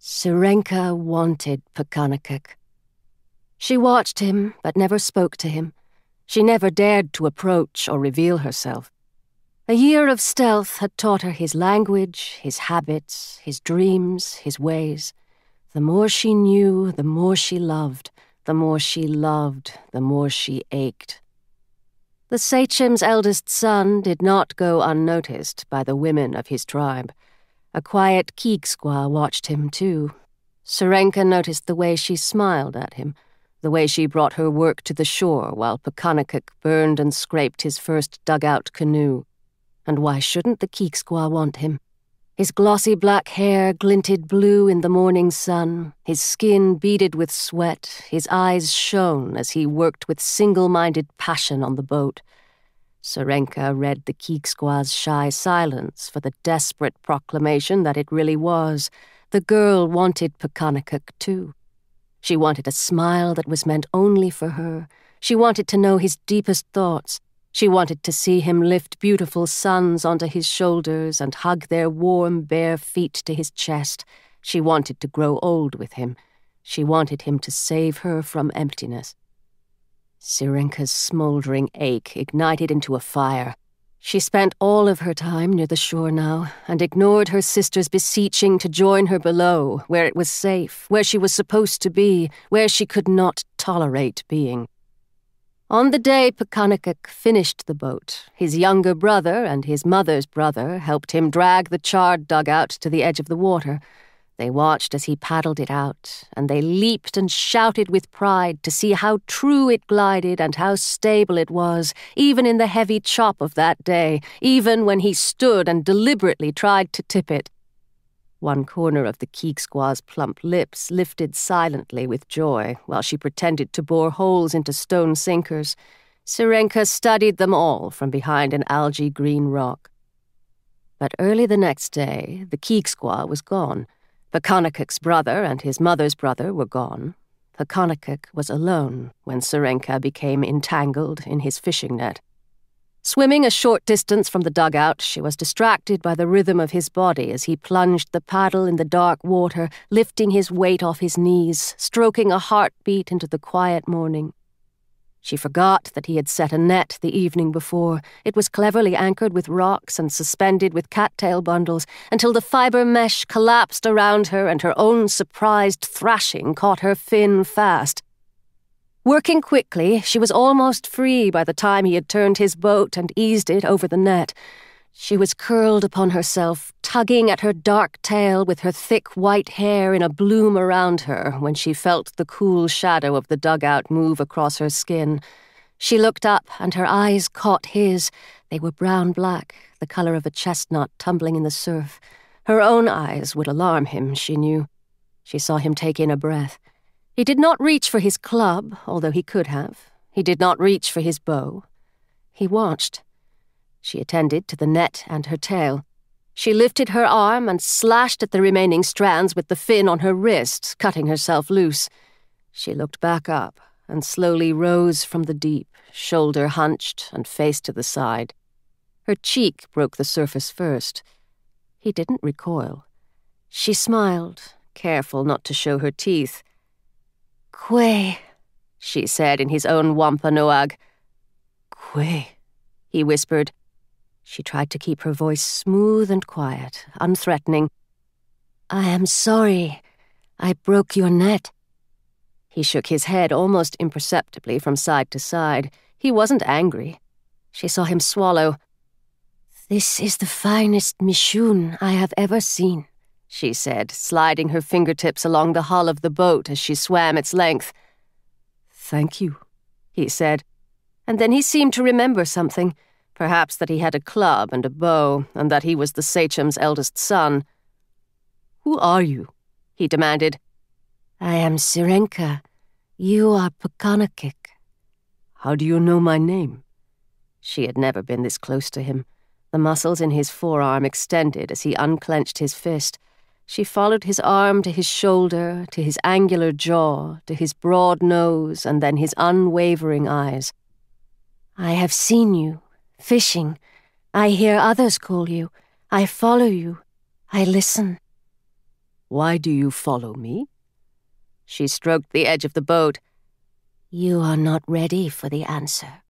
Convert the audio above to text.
Syrenka wanted Pakanakuck. She watched him, but never spoke to him. She never dared to approach or reveal herself. A year of stealth had taught her his language, his habits, his dreams, his ways. The more she knew, the more she loved. The more she loved, the more she ached. The sachem's eldest son did not go unnoticed by the women of his tribe. A quiet Keegsquaw watched him, too. Syrenka noticed the way she smiled at him, the way she brought her work to the shore while Pakanakuck burned and scraped his first dugout canoe. And why shouldn't the Keegsquaw want him? His glossy black hair glinted blue in the morning sun, his skin beaded with sweat, his eyes shone as he worked with single-minded passion on the boat. Syrenka read the Keegsquaw's shy silence for the desperate proclamation that it really was. The girl wanted Pakanakuck, too. She wanted a smile that was meant only for her. She wanted to know his deepest thoughts. She wanted to see him lift beautiful sons onto his shoulders and hug their warm, bare feet to his chest. She wanted to grow old with him. She wanted him to save her from emptiness. Syrenka's smoldering ache ignited into a fire. She spent all of her time near the shore now and ignored her sister's beseeching to join her below, where it was safe, where she was supposed to be, where she could not tolerate being. On the day Pakanakuck finished the boat, his younger brother and his mother's brother helped him drag the charred dugout to the edge of the water. They watched as he paddled it out, and they leaped and shouted with pride to see how true it glided and how stable it was, even in the heavy chop of that day, even when he stood and deliberately tried to tip it. One corner of the Keegsquaw's plump lips lifted silently with joy while she pretended to bore holes into stone sinkers. Syrenka studied them all from behind an algae-green rock. But early the next day, the Keegsquaw was gone. Pakanakuck's brother and his mother's brother were gone. Pakanakuck was alone when Syrenka became entangled in his fishing net. Swimming a short distance from the dugout, she was distracted by the rhythm of his body as he plunged the paddle in the dark water, lifting his weight off his knees, stroking a heartbeat into the quiet morning. She forgot that he had set a net the evening before. It was cleverly anchored with rocks and suspended with cattail bundles until the fiber mesh collapsed around her and her own surprised thrashing caught her fin fast. Working quickly, she was almost free by the time he had turned his boat and eased it over the net. She was curled upon herself, tugging at her dark tail with her thick white hair in a bloom around her when she felt the cool shadow of the dugout move across her skin. She looked up, and her eyes caught his. They were brown-black, the color of a chestnut tumbling in the surf. Her own eyes would alarm him, she knew. She saw him take in a breath. He did not reach for his club, although he could have. He did not reach for his bow. He watched. She attended to the net and her tail. She lifted her arm and slashed at the remaining strands with the fin on her wrist, cutting herself loose. She looked back up and slowly rose from the deep, shoulder hunched and face to the side. Her cheek broke the surface first. He didn't recoil. She smiled, careful not to show her teeth. "Kwe," she said in his own Wampanoag. "Kwe," he whispered. She tried to keep her voice smooth and quiet, unthreatening. "I am sorry. I broke your net." He shook his head almost imperceptibly from side to side. He wasn't angry. She saw him swallow. "This is the finest Michun I have ever seen," she said, sliding her fingertips along the hull of the boat as she swam its length. "Thank you," he said, and then he seemed to remember something, perhaps that he had a club and a bow, and that he was the sachem's eldest son. "Who are you?" he demanded. "I am Syrenka. You are Pakanakuck." "How do you know my name?" She had never been this close to him. The muscles in his forearm extended as he unclenched his fist. She followed his arm to his shoulder, to his angular jaw, to his broad nose, and then his unwavering eyes. "I have seen you, fishing. I hear others call you. I follow you. I listen." Why do you follow me?" She stroked the edge of the boat. "You are not ready for the answer."